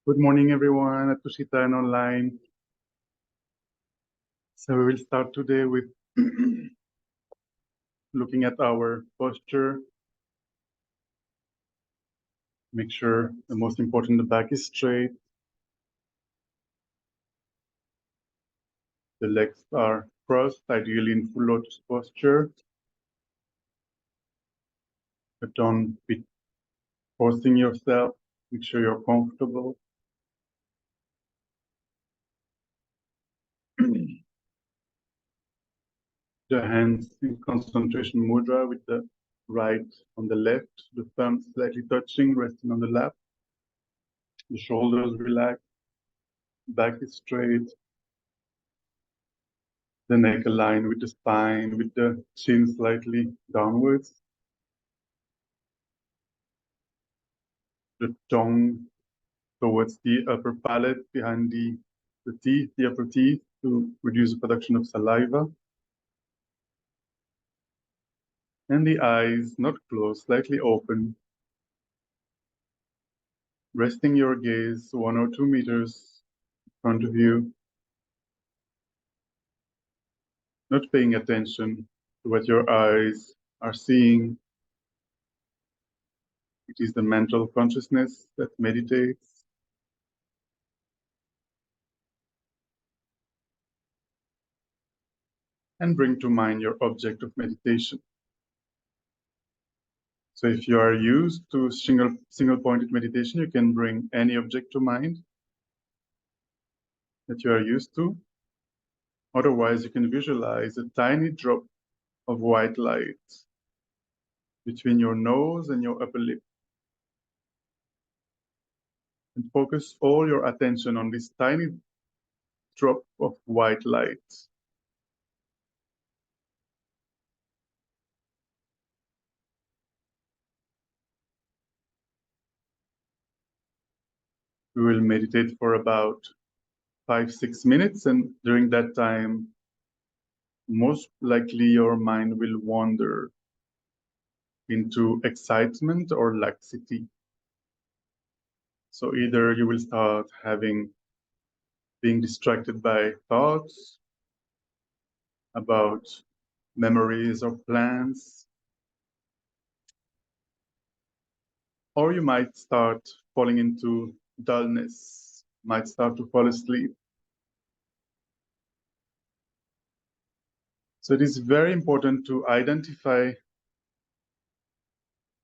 Good morning, everyone at Tushita and online. So we will start today with looking at our posture. Make sure the most important, the back is straight. The legs are crossed, ideally in full lotus posture. But don't be forcing yourself. Make sure you're comfortable. The hands in concentration mudra with the right on the left, the thumbs slightly touching, resting on the lap. The shoulders relaxed, back is straight. The neck aligned with the spine, with the chin slightly downwards. The tongue towards the upper palate, behind the teeth, the upper teeth, to reduce the production of saliva. And the eyes not closed, slightly open. Resting your gaze 1 or 2 meters in front of you. Not paying attention to what your eyes are seeing. It is the mental consciousness that meditates. And bring to mind your object of meditation. So if you are used to single-pointed meditation, you can bring any object to mind that you are used to. Otherwise, you can visualize a tiny drop of white light between your nose and your upper lip. And focus all your attention on this tiny drop of white light. We will meditate for about 5-6 minutes, and during that time, most likely your mind will wander into excitement or laxity. So either you will start being distracted by thoughts about memories or plans, or you might start falling into dullness, might start to fall asleep. So it is very important to identify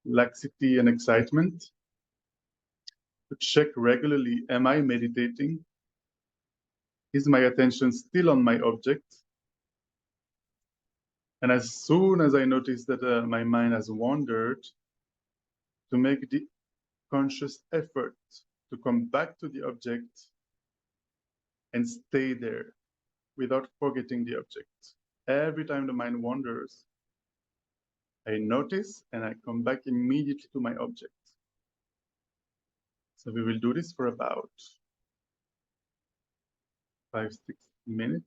laxity and excitement, to check regularly, am I meditating? Is my attention still on my object? And as soon as I notice that my mind has wandered, to make the conscious effort to come back to the object and stay there without forgetting the object. Every time the mind wanders, I notice and I come back immediately to my object. So we will do this for about 5-6 minutes.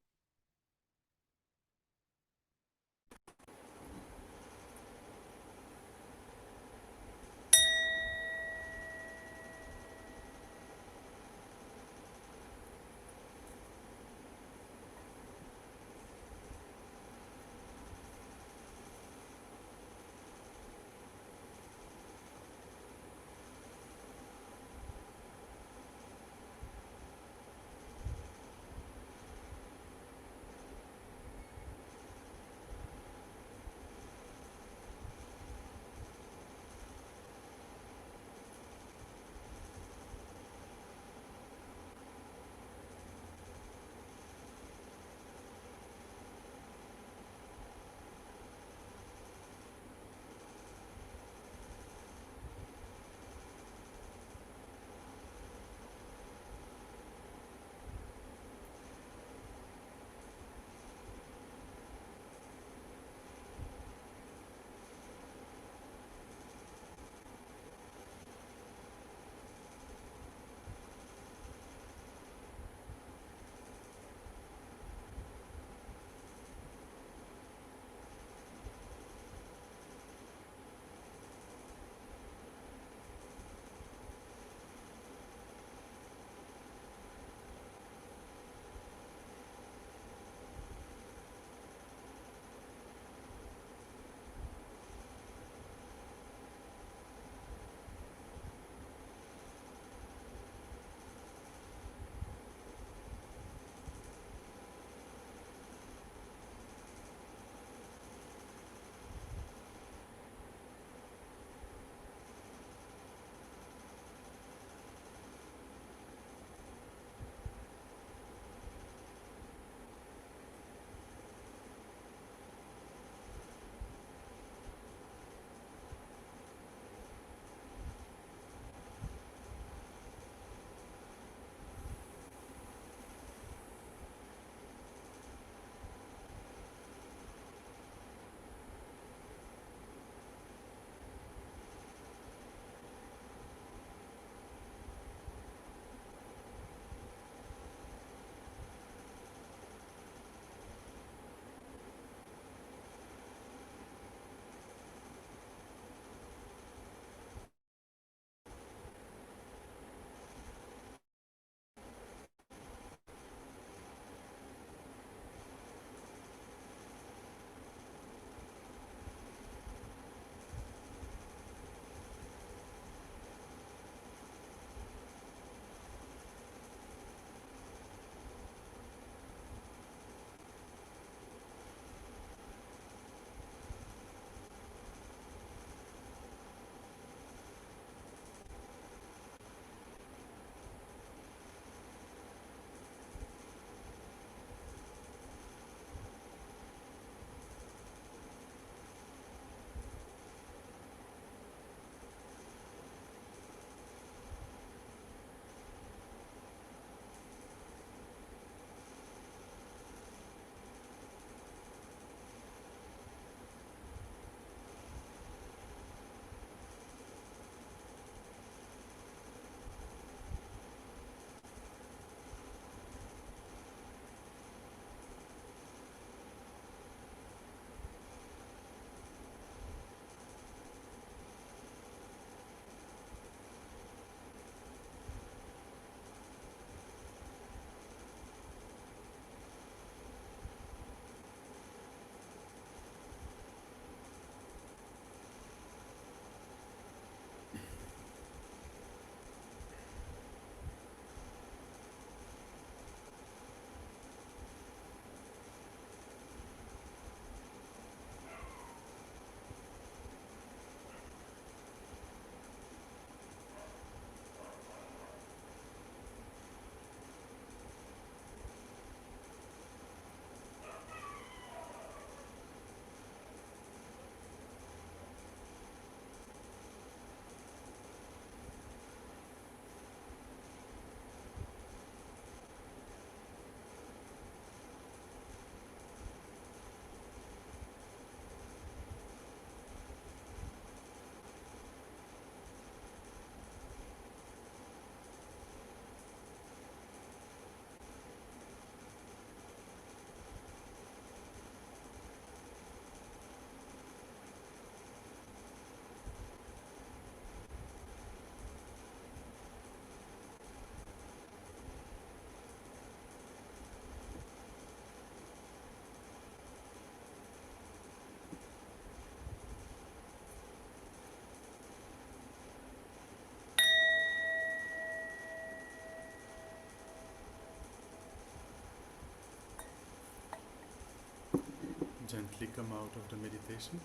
gently come out of the meditation.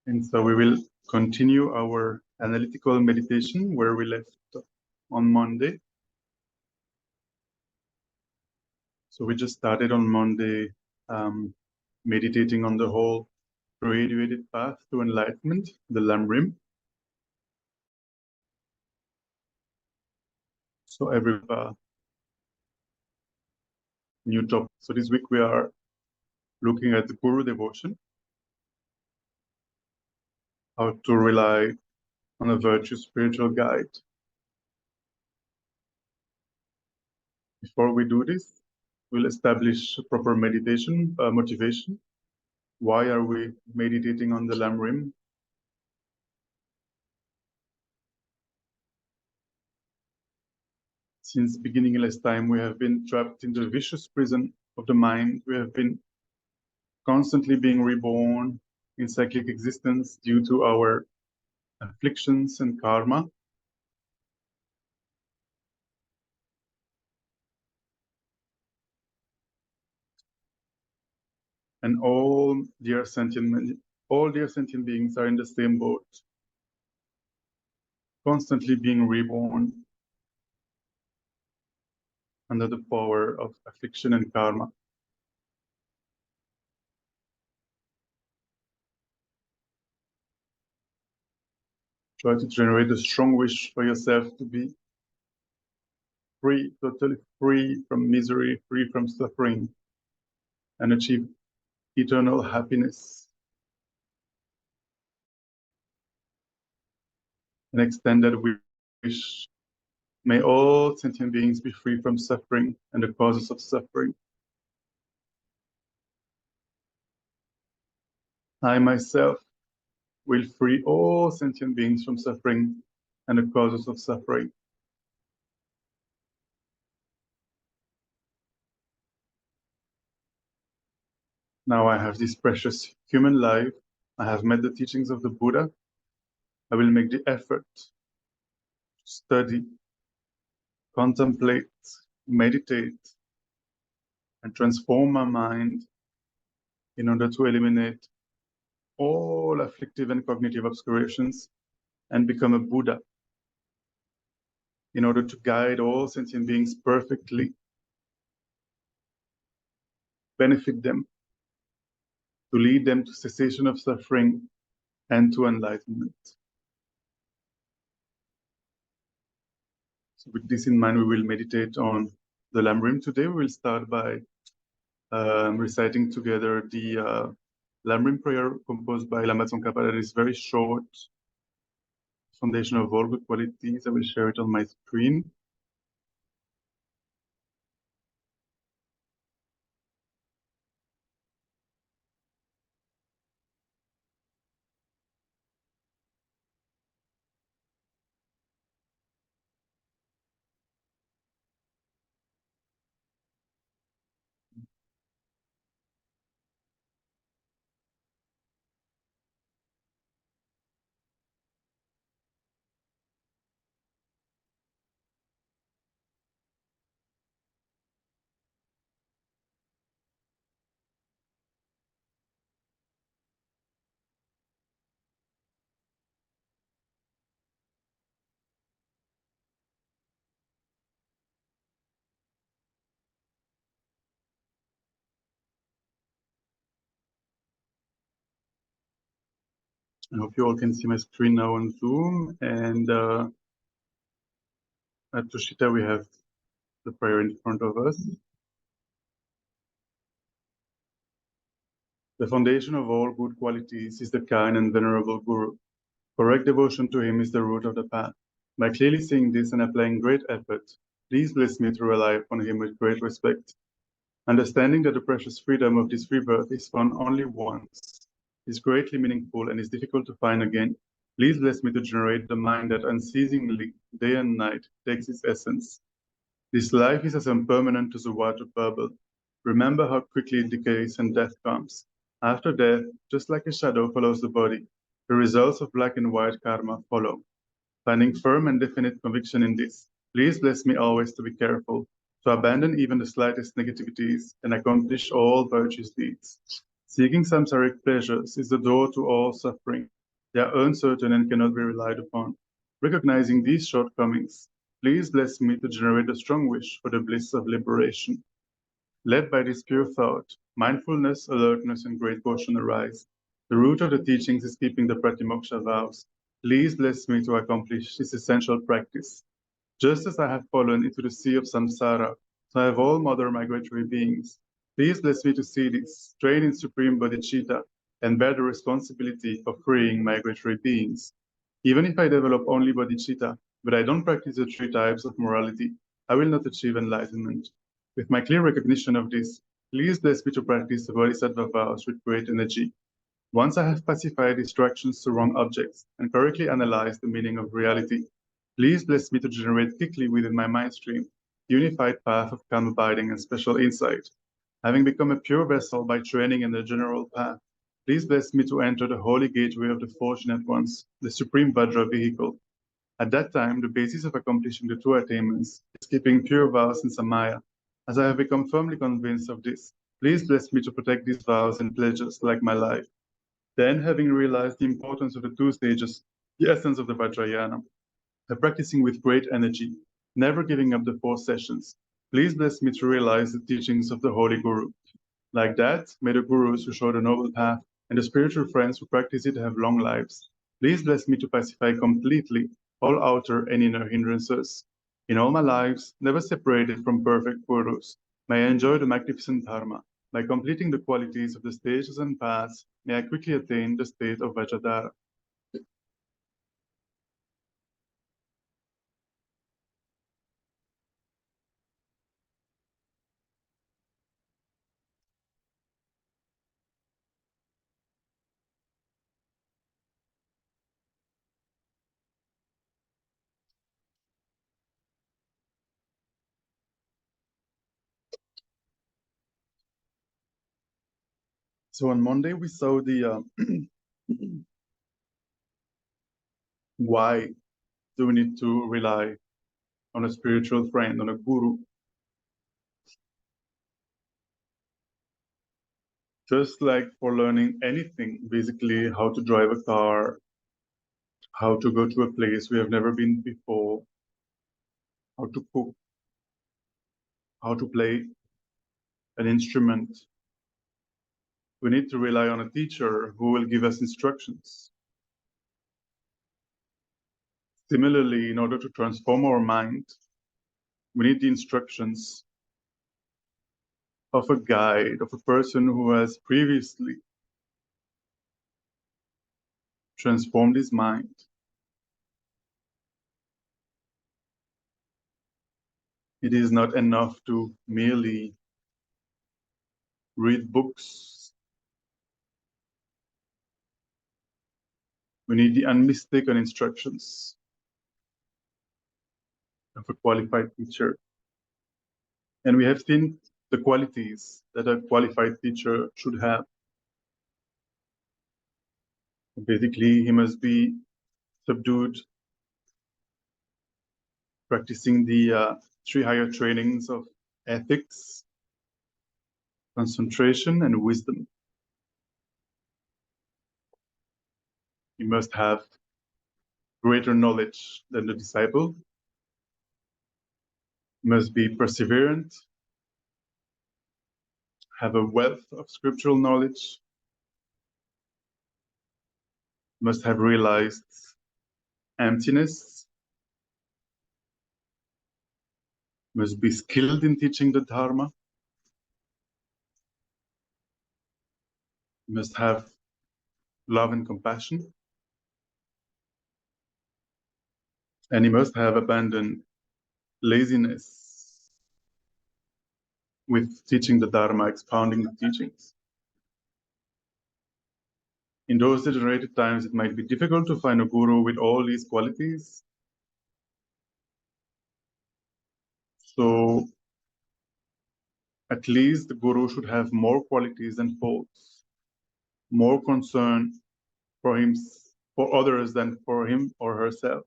And so we will continue our analytical meditation where we left on Monday. So we just started on Monday meditating on the whole graduated path to enlightenment, the Lamrim. So every new topic. So this week we are looking at the Guru devotion, how to rely on a virtuous spiritual guide. Before we do this, we'll establish a proper meditation motivation. Why are we meditating on the Lamrim? Since beginningless time, we have been trapped in the vicious prison of the mind. We have been constantly being reborn in cyclic existence due to our afflictions and karma. And all dear sentient beings are in the same boat, constantly being reborn under the power of affliction and karma. Try to generate a strong wish for yourself to be free, totally free from misery, free from suffering, and achieve eternal happiness. An extended wish. May all sentient beings be free from suffering and the causes of suffering. I myself will free all sentient beings from suffering and the causes of suffering. Now I have this precious human life. I have met the teachings of the Buddha. I will make the effort to study, contemplate, meditate, and transform my mind in order to eliminate all afflictive and cognitive obscurations and become a Buddha, in order to guide all sentient beings perfectly, benefit them, to lead them to cessation of suffering and to enlightenment. So with this in mind, we will meditate on the Lamrim today. We will start by reciting together the Lamrim prayer composed by Lama Tsongkhapa that is very short, foundation of all good qualities. I will share it on my screen. I hope you all can see my screen now on Zoom. And at Tushita, we have the prayer in front of us. The foundation of all good qualities is the kind and venerable Guru. Correct devotion to him is the root of the path. By clearly seeing this and applying great effort, please bless me to rely upon him with great respect. Understanding that the precious freedom of this rebirth is found only once, is greatly meaningful and is difficult to find again, please bless me to generate the mind that unceasingly, day and night, takes its essence. This life is as impermanent as a water bubble. remember how quickly it decays and death comes. After death, just like a shadow follows the body, the results of black and white karma follow. Finding firm and definite conviction in this, please bless me always to be careful, to abandon even the slightest negativities, and accomplish all virtuous deeds. Seeking samsaric pleasures is the door to all suffering. They are uncertain and cannot be relied upon. Recognizing these shortcomings, please bless me to generate a strong wish for the bliss of liberation. Led by this pure thought, mindfulness, alertness, and great caution arise. The root of the teachings is keeping the pratimoksha vows. Please bless me to accomplish this essential practice. Just as I have fallen into the sea of samsara, so have all mother migratory beings. Please bless me to see this, train in supreme bodhicitta, and bear the responsibility of freeing migratory beings. Even if I develop only bodhicitta, but I don't practice the three types of morality, I will not achieve enlightenment. With my clear recognition of this, please bless me to practice the bodhisattva vows with great energy. Once I have pacified distractions to wrong objects and correctly analyzed the meaning of reality, please bless me to generate quickly within my mind stream the unified path of calm abiding and special insight. Having become a pure vessel by training in the general path, please bless me to enter the holy gateway of the fortunate ones, the supreme Vajra vehicle. At that time, the basis of accomplishing the two attainments is keeping pure vows in Samaya. As I have become firmly convinced of this, please bless me to protect these vows and pledges like my life. Then, having realized the importance of the two stages, the essence of the Vajrayana, by practicing with great energy, never giving up the 4 sessions, please bless me to realize the teachings of the Holy Guru. Like that, may the Gurus who show the noble path and the spiritual friends who practice it have long lives. Please bless me to pacify completely all outer and inner hindrances. In all my lives, never separated from perfect Gurus, may I enjoy the magnificent Dharma. By completing the qualities of the stages and paths, may I quickly attain the state of Vajradhara. So on Monday, we saw the why do we need to rely on a spiritual friend, on a guru. Just like for learning anything, basically how to drive a car, how to go to a place we have never been before, how to cook, how to play an instrument. We need to rely on a teacher who will give us instructions. Similarly, in order to transform our mind, we need the instructions of a guide, of a person who has previously transformed his mind. It is not enough to merely read books. We need the unmistaken instructions of a qualified teacher. And we have seen the qualities that a qualified teacher should have. Basically, he must be subdued, practicing the 3 higher trainings of ethics, concentration, and wisdom. He must have greater knowledge than the disciple, he must be perseverant, have a wealth of scriptural knowledge, must have realized emptiness, must be skilled in teaching the Dharma, must have love and compassion, and he must have abandoned laziness with teaching the Dharma, expounding the teachings. In those degenerated times, it might be difficult to find a guru with all these qualities. So At least the guru should have more qualities than faults, more concern for others than for him or herself,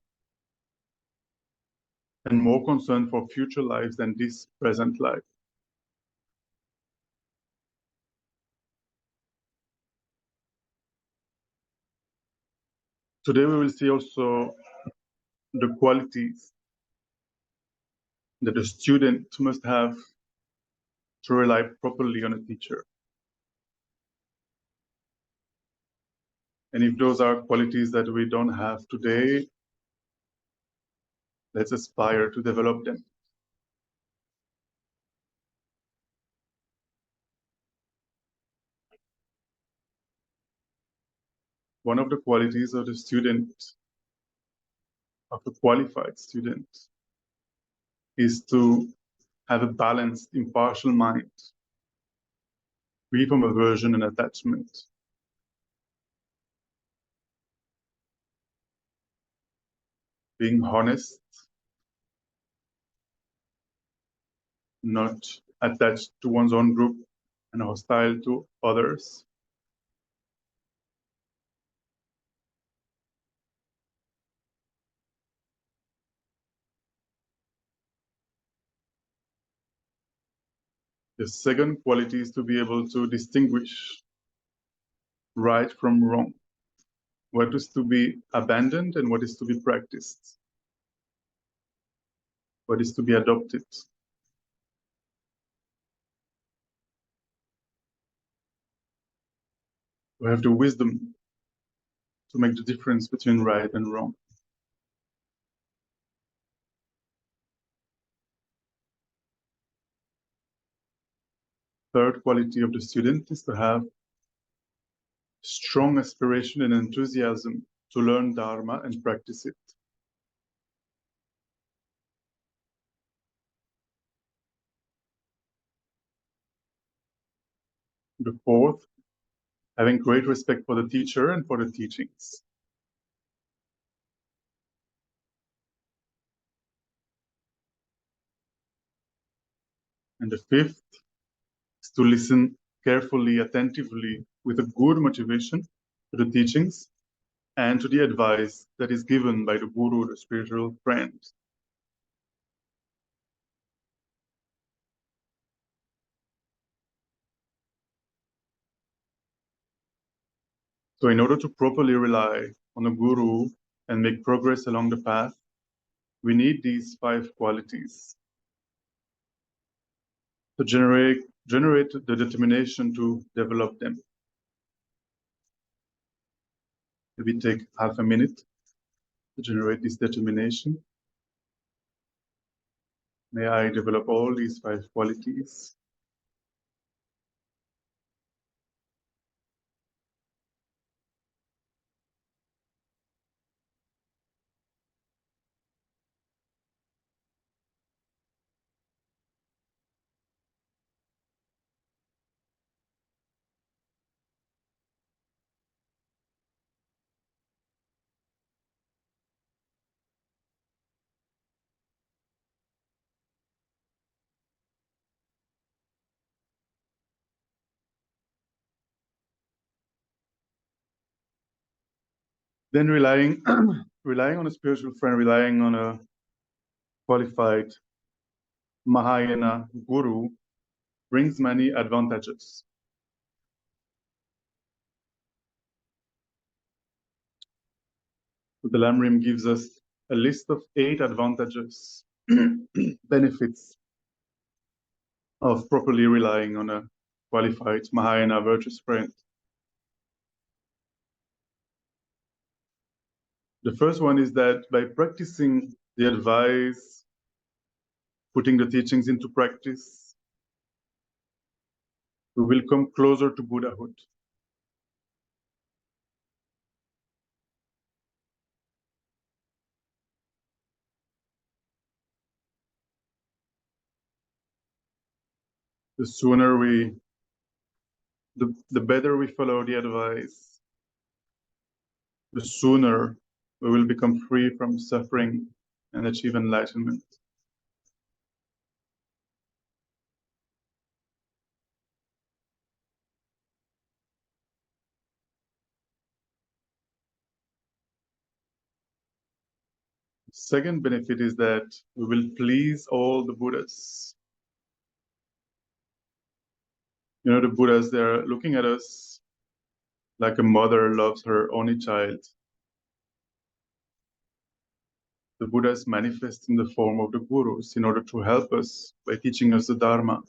and more concern for future lives than this present life. Today we will see also the qualities that a student must have to rely properly on a teacher. And if those are qualities that we don't have today, let's aspire to develop them. One of the qualities of the student, of a qualified student, is to have a balanced, impartial mind, free from aversion and attachment. Being honest, not attached to one's own group and hostile to others. The second quality is to be able to distinguish right from wrong, what is to be abandoned and what is to be practiced, what is to be adopted. We have the wisdom to make the difference between right and wrong. Third quality of the student is to have strong aspiration and enthusiasm to learn Dharma and practice it. The fourth, having great respect for the teacher and for the teachings. And the fifth is to listen carefully, attentively, with a good motivation to the teachings and to the advice that is given by the guru, the spiritual friend. So in order to properly rely on a guru and make progress along the path, we need these 5 qualities to generate the determination to develop them. Maybe take half a minute to generate this determination. May I develop all these 5 qualities. Then relying on a spiritual friend, relying on a qualified Mahayana guru brings many advantages. The Lamrim gives us a list of 8 advantages, benefits of properly relying on a qualified Mahayana virtuous friend. The first one is that by practicing the advice, putting the teachings into practice, we will come closer to Buddhahood. The sooner the better we follow the advice, the sooner we will become free from suffering and achieve enlightenment. Second benefit is that we will please all the Buddhas. You know, the Buddhas, they're looking at us like a mother loves her only child. The Buddhas manifest in the form of the gurus in order to help us by teaching us the Dharma.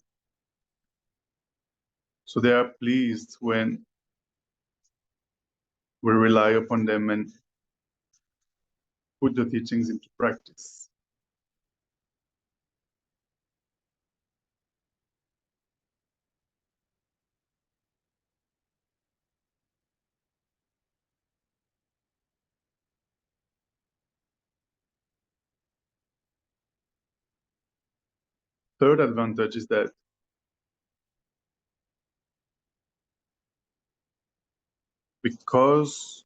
So they are pleased when we rely upon them and put the teachings into practice. Third advantage is that because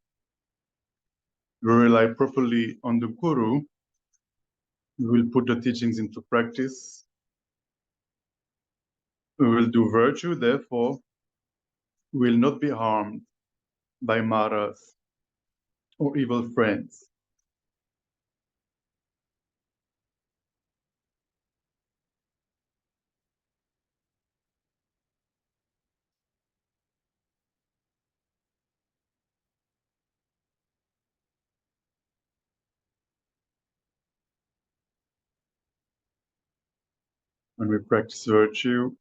we rely properly on the guru, we will put the teachings into practice. We will do virtue, therefore, we will not be harmed by maras or evil friends. When we practice virtue,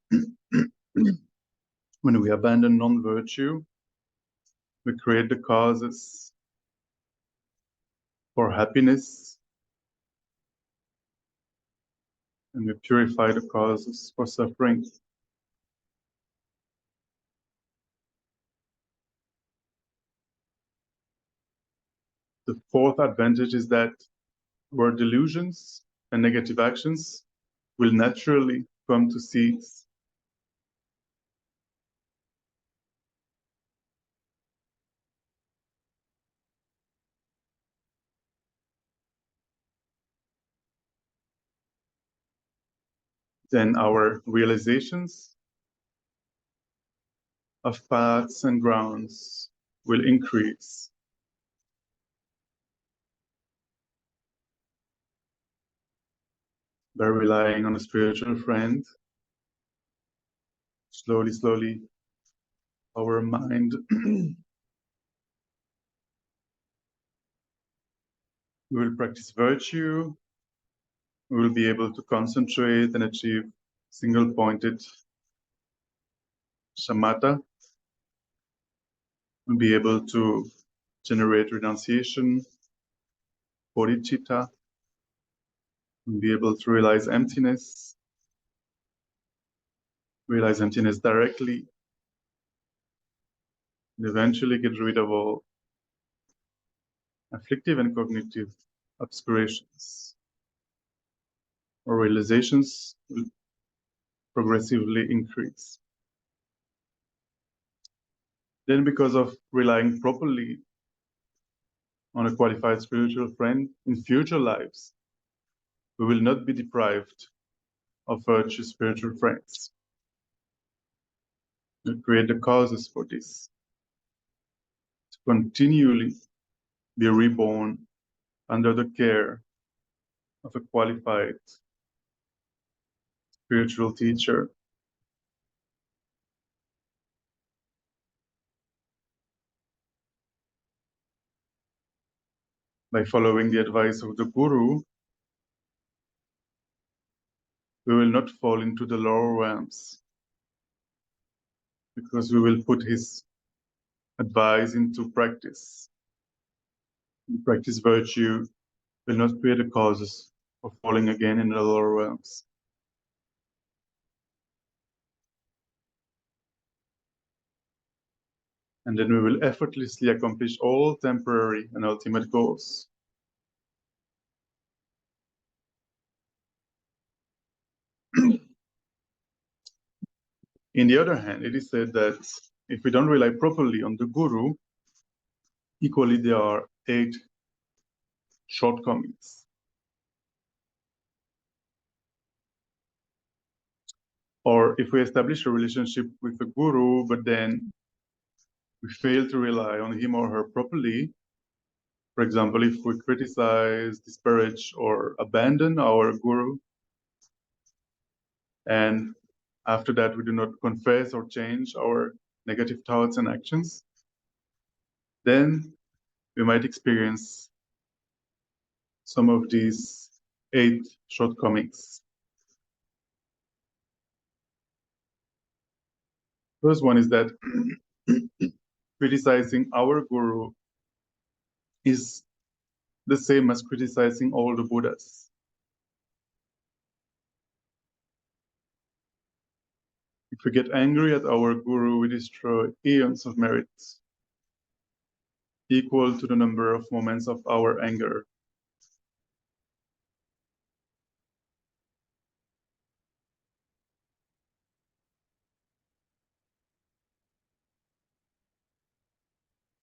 when we abandon non-virtue, we create the causes for happiness, and we purify the causes for suffering. The fourth advantage is that our delusions and negative actions will naturally come to cease. Then our realizations of paths and grounds will increase. By relying on a spiritual friend, slowly, our mind we will practice virtue, we will be able to concentrate and achieve single-pointed shamatha. We'll be able to generate renunciation, bodhicitta. We'll be able to realize emptiness directly, and eventually get rid of all afflictive and cognitive obscurations. Our realizations will progressively increase. Then, because of relying properly on a qualified spiritual friend in future lives, we will not be deprived of virtuous spiritual friends. We create the causes for this, to continually be reborn under the care of a qualified spiritual teacher. By following the advice of the guru, we will not fall into the lower realms, because we will put his advice into practice. We practice virtue, will not create the causes of falling again in the lower realms. And then we will effortlessly accomplish all temporary and ultimate goals. In the other hand, it is said that if we don't rely properly on the guru, equally there are 8 shortcomings. Or if we establish a relationship with the guru, but then we fail to rely on him or her properly, For example, if we criticize, disparage, or abandon our guru, and after that we do not confess or change our negative thoughts and actions, then we might experience some of these 8 shortcomings. First one is that criticizing our guru is the same as criticizing all the Buddhas. If we get angry at our guru, we destroy eons of merits, equal to the number of moments of our anger.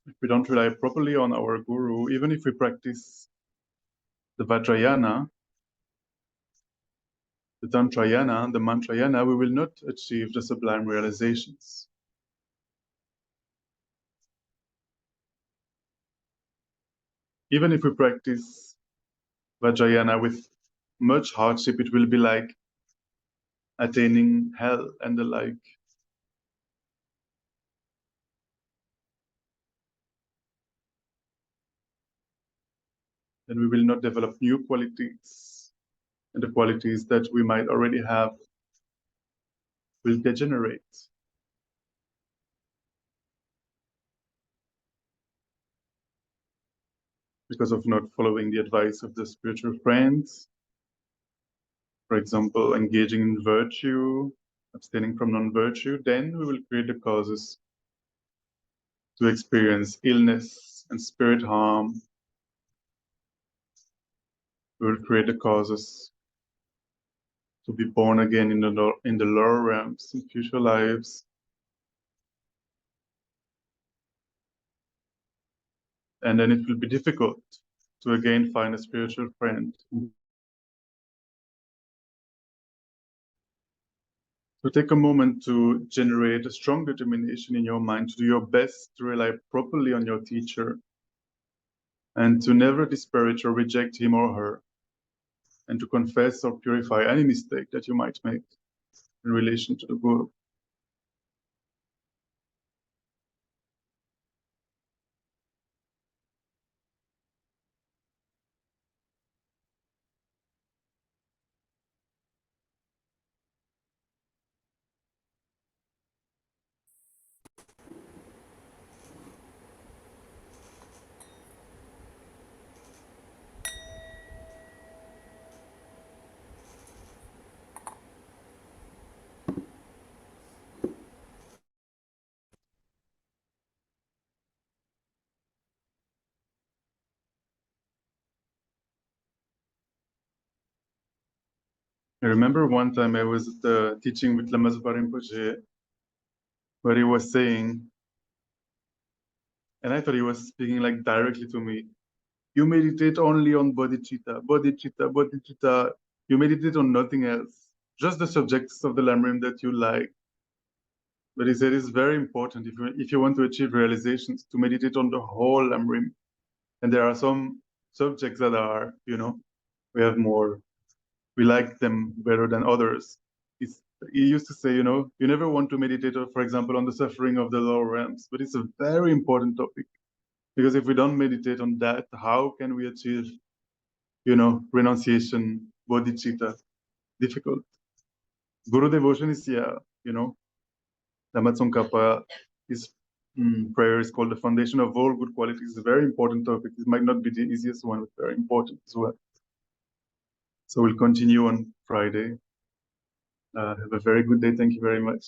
If we don't rely properly on our guru, even if we practice the Vajrayana, the Tantrayana, the Mantrayana, we will not achieve the sublime realizations. Even if we practice Vajrayana with much hardship, it will be like attaining hell and the like. Then we will not develop new qualities, and the qualities that we might already have will degenerate. Because of not following the advice of the spiritual friends. For example, engaging in virtue, abstaining from non-virtue, then we will create the causes to experience illness and spirit harm. We will create the causes to be born again in the lower realms in future lives. And then it will be difficult to again find a spiritual friend. So take a moment to generate a strong determination in your mind to do your best to rely properly on your teacher and to never disparage or reject him or her, and to confess or purify any mistake that you might make in relation to the Guru. I remember one time I was teaching with Lama Zopa Rinpoche, where he was saying, and I thought he was speaking like directly to me, you meditate only on bodhicitta, bodhicitta, bodhicitta. You meditate on nothing else, just the subjects of the Lamrim that you like. But he said it's very important if you want to achieve realizations to meditate on the whole Lamrim. And there are some subjects that are, we like them better than others. He used to say, you never want to meditate, for example, on the suffering of the lower realms, but it's a very important topic. Because if we don't meditate on that, how can we achieve, renunciation, bodhicitta? Difficult. Guru devotion is, Lama Tsongkhapa, his prayer is called the foundation of all good qualities. It's a very important topic. It might not be the easiest one, but very important as well. So we'll continue on Friday. Have a very good day. Thank you very much.